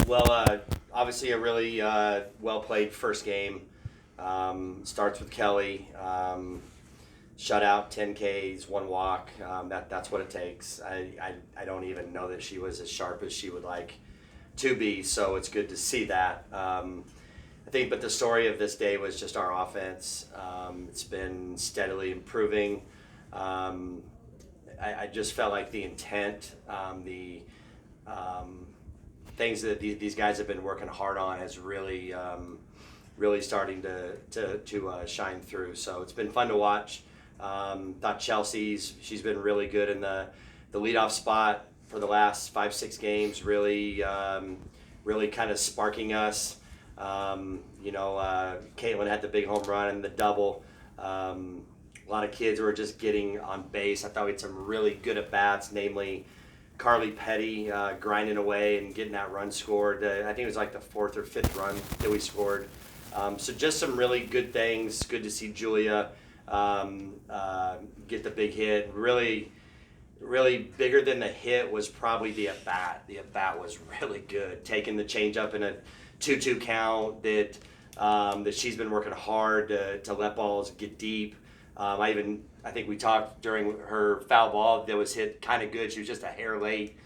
Well, obviously a really well-played first game. Starts with Kelly. Shutout, 10 Ks, one walk. That's what it takes. I don't even know that she was as sharp as she would like to be, so it's good to see that. I think, but the story of this day was just our offense. It's been steadily improving. I just felt like the intent, the things that these guys have been working hard on has really, really starting to shine through. So it's been fun to watch. Thought she's been really good in the leadoff spot for the last 5-6 games. Really, really kind of sparking us. Caitlin had the big home run and the double. A lot of kids were just getting on base. I thought we had some really good at bats, namely Carly Petty grinding away and getting that run scored. I think it was like the 4th or 5th run that we scored. So just some really good things. Good to see Julia get the big hit. Really, really bigger than the hit was probably the at bat. The at bat was really good. Taking the changeup in a 2-2 count that she's been working hard to let balls get deep. I think we talked during her foul ball that was hit kind of good. She was just a hair late.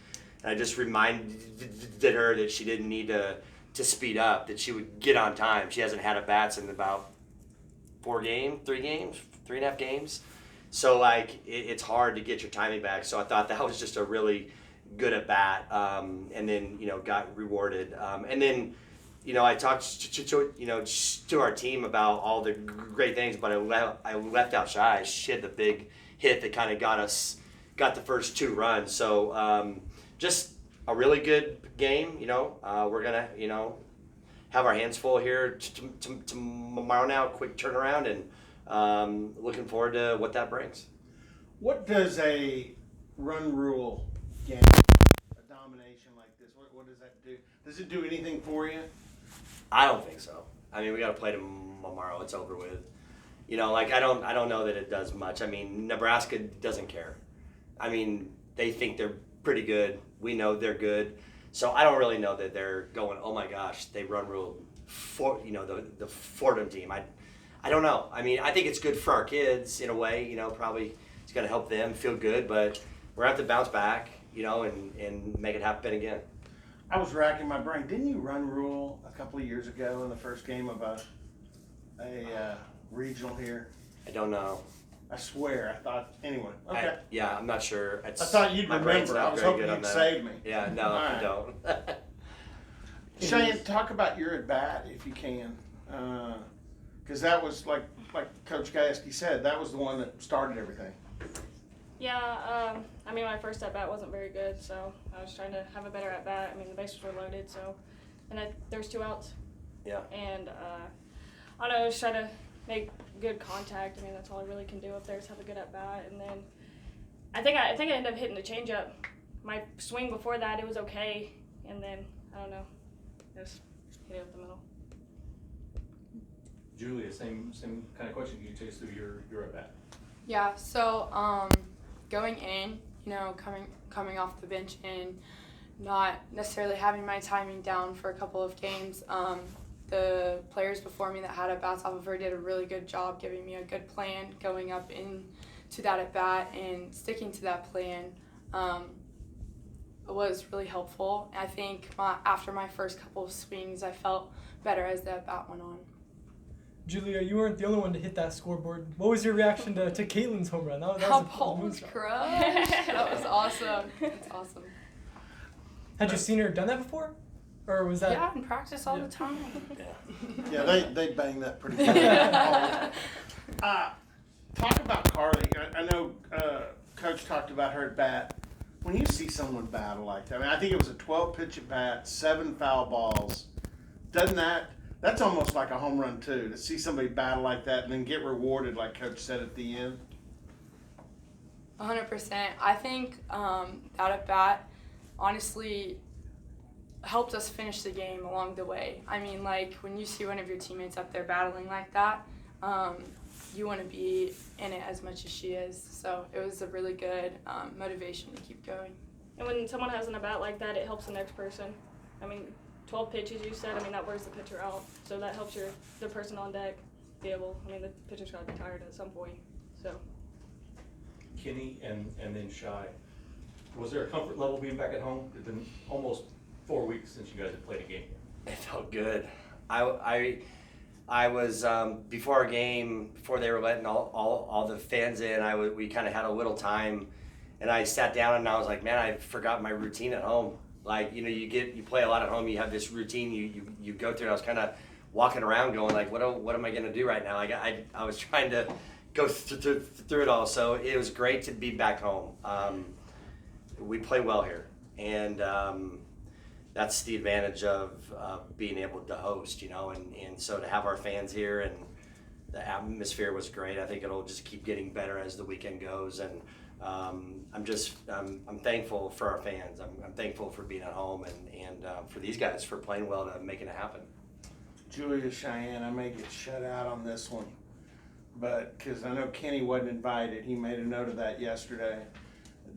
And I just reminded her that she didn't need to speed up, that she would get on time. She hasn't had at bats in about 3.5 games. So it's hard to get your timing back. So I thought that was just a really good at bat, and then got rewarded. And then I talked to our team about all the great things, but I left out Shy. She had the big hit that kind of got the first 2 runs. So just a really good game. We're gonna have our hands full here tomorrow now. Quick turnaround, and looking forward to what that brings. What does a run rule game, a domination like this, what does that do? Does it do anything for you? I don't think so. I mean, we got to play tomorrow. It's over with. I don't know that it does much. I mean, Nebraska doesn't care. I mean, they think they're pretty good. We know they're good. So I don't really know that they're going, oh my gosh, they run rule for the Fordham team. I don't know. I mean, I think it's good for our kids in a way. Probably it's going to help them feel good. But we're going to have to bounce back, and make it happen again. I was racking my brain. Didn't you run rule a couple of years ago in the first game of a regional here? I don't know. I swear. I thought. Anyway. Okay. I'm not sure. I thought you'd remember. I was hoping you'd save me. Yeah, no, right. I don't. Cheyenne, talk about your at bat if you can, because that was like Coach Gajewski said. That was the one that started everything. Yeah, my first at bat wasn't very good, so I was trying to have a better at bat. I mean, the bases were loaded, and there's 2 outs. Yeah. And I don't know, just try to make good contact. I mean, that's all I really can do up there is have a good at bat. And then I think I ended up hitting the changeup. My swing before that, it was okay, and then I don't know, just hit it up the middle. Julia, same kind of question. Can you take us through your at bat? Yeah. So going in, coming off the bench and not necessarily having my timing down for a couple of games. The players before me that had at bats off of her did a really good job giving me a good plan going up into that at bat, and sticking to that plan was really helpful. I think after my first couple of swings, I felt better as the at bat went on. Julia, you weren't the only one to hit that scoreboard. What was your reaction to Caitlin's home run? That How was ball was crushed. That was awesome. That's awesome. Had you seen her done that before? Or was that? Yeah, in practice all the time. Yeah, they bang that pretty good. Talk about Carly. I know Coach talked about her at bat. When you see someone battle like that, I think it was a 12-pitch at bat, 7 foul balls. That's almost like a home run too, to see somebody battle like that and then get rewarded like Coach said at the end? 100%. I think that at bat honestly helped us finish the game along the way. I mean, when you see one of your teammates up there battling like that, you want to be in it as much as she is. So it was a really good motivation to keep going. And when someone has an at bat like that, it helps the next person. I mean, 12 pitches you said, I mean, that wears the pitcher out. So that helps the person on deck be able, I mean, the pitcher's got to be tired at some point. So. Kenny and then Shy, was there a comfort level being back at home? It's been almost 4 weeks since you guys have played a game here. It felt good. I was before our game, before they were letting all the fans in. We kind of had a little time, and I sat down and I was like, man, I forgot my routine at home. Like, you know, you play a lot at home. You have this routine you go through. And I was kind of walking around going like, what am I gonna do right now? Like I was trying to go through it all. So it was great to be back home. We play well here, and that's the advantage of being able to host, you know, and so to have our fans here, and the atmosphere was great. I think it'll just keep getting better as the weekend goes, and I'm thankful for our fans. I'm thankful for being at home, and for these guys for playing well to making it happen. Julia, Cheyenne, I may get shut out on this one, but because I know Kenny wasn't invited, he made a note of that yesterday.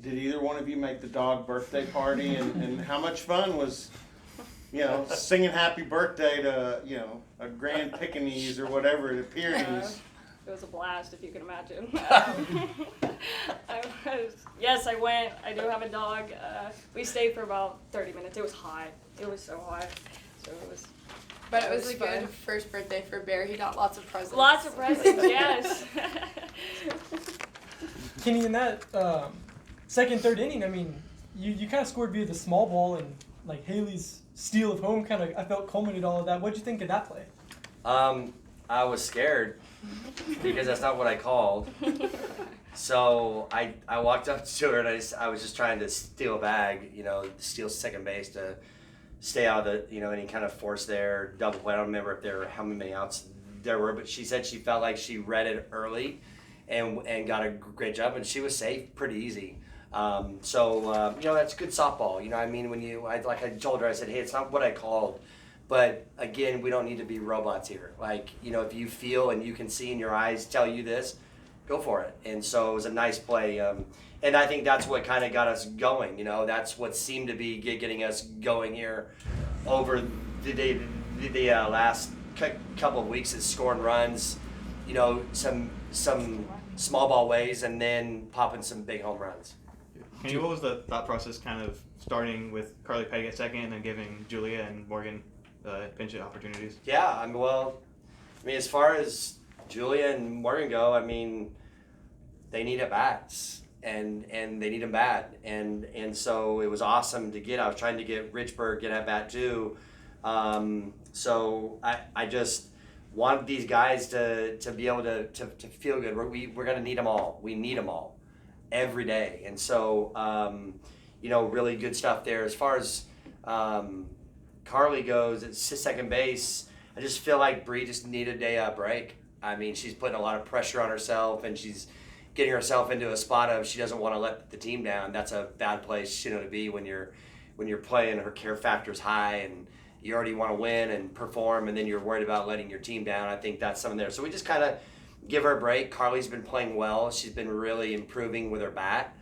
Did either one of you make the dog birthday party, and how much fun was, you know, singing happy birthday to, you know, a Grand Pekingese or whatever it appears? It was a blast, if you can imagine. Yes, I went. I do have a dog. We stayed for about 30 minutes. It was hot. It was so hot. So it was. But it was a fun. good first birthday for Bear. He got lots of presents. Lots of presents, yes. Kenny, in that second, third inning, I mean, you kind of scored via the small ball, and like Haley's steal of home kind of, I felt, culminated all of that. What'd you think of that play? I was scared because that's not what I called. So I walked up to her and I was just trying to steal a bag, you know, steal second base to stay out of the, you know, any kind of force there, double play. I don't remember if there were how many outs there were, but she said she felt like she read it early and got a great job, and she was safe pretty easy. So you know, that's good softball. You know, I mean, like I told her, I said, hey, it's not what I called. But again, we don't need to be robots here. Like, you know, if you feel and you can see in your eyes tell you this, go for it. And so it was a nice play. And I think that's what kind of got us going. You know, that's what seemed to be getting us going here over the last couple of weeks is scoring runs, you know, some small ball ways, and then popping some big home runs. Kenny, what was the thought process kind of starting with Carly Petty at second and then giving Julia and Morgan pinch hit opportunities? Yeah, I mean, as far as Julia and Morgan go, I mean, they need at bats, and they need them bad, and so it was awesome to get. I was trying to get Richburg get at bat too, so I just want these guys to be able to feel good. We're gonna need them all. We need them all every day, and so you know, really good stuff there. As far as Carly goes, at second base, I just feel like Bree just needed a break. I mean, she's putting a lot of pressure on herself, and she's getting herself into a spot of she doesn't want to let the team down. That's a bad place, you know, to be when you're playing. Her care factor's high, and you already want to win and perform, and then you're worried about letting your team down. I think that's something there. So we just kind of give her a break. Carly's been playing well. She's been really improving with her bat.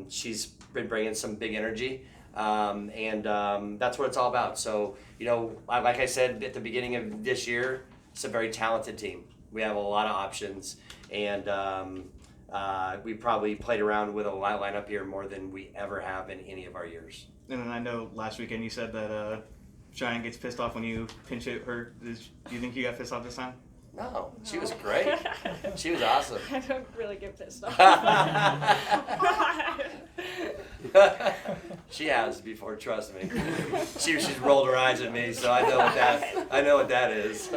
She's been bringing some big energy. And that's what it's all about. So, you know, like I said at the beginning of this year, it's a very talented team. We have a lot of options, and we probably played around with a lineup here more than we ever have in any of our years. And then I know last weekend you said that Cheyenne gets pissed off when you pinch hit her. Do you think you got pissed off this time? No, she was great. She was awesome. I don't really get pissed off. She has before, trust me. She's rolled her eyes at me, so I know what that is.